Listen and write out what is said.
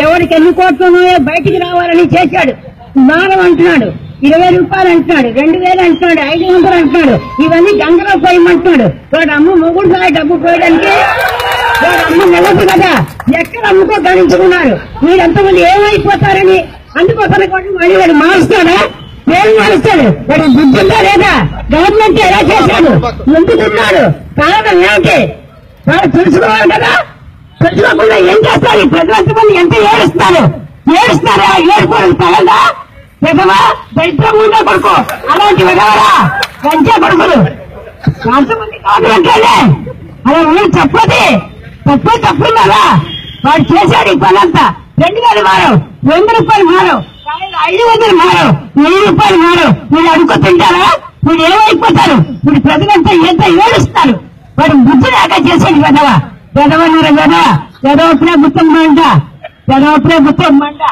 ఎవరికి ఎన్ని కోట్లను బయటికి రావాలని చేశాడు. దానం అంటున్నాడు, 20 రూపాయలు అంటున్నాడు, 2000 అంటున్నాడు, 500 అంటున్నాడు. ఇవన్నీ గంగలో పోయమంటున్నాడు. వాడు అమ్మ మొగుడు సాయ డబ్బు పోయడానికి వాడు అమ్మ నిలదు కదా, ఎక్కడ అమ్ముకో గణించుకున్నారు. మీరెంతమంది ఏమైపోతారని. అందుకోసం మళ్ళీ వాడు మారుస్తాడా? పేరు మారుస్తాడు. వాడు బుద్ధిందా లేదా? గవర్నమెంట్ ఎలా చేశాడు, ఎందుకున్నాడు, కారణం ఏమిటి వాడు తెలుసుకోవాలి కదా. తెలుసుకోకుండా ఏం చేస్తారు? ఈ ప్రజలంతమంది ఎంత ఏడుస్తారా? ఏడుకోవడం తగదా? విధవా దరిద్రం ఉండే కొడుకు, అలాంటి విధవరా గంజా కొడుకులు అంతమంది గవర్నమెంట్లోనే అలా మీరు చెప్పది తప్పుందా? వాడు చేశాడు ఈ పనంతా. 2000 మారం, 100 రూపాయలు మారం, 500 మారం, 1000 రూపాయలు మారం. వీళ్ళు అడుగు తింటారా? వీళ్ళు ఏమైపోతారు? వీళ్ళు ప్రజలంతా ఎంత ఏడుస్తారు. వాడు బుద్ధి దాకా చేశాడు విధవ. విధవప్పుడే గుర్తం మంట, విధవప్పుడే గుర్తం మంట.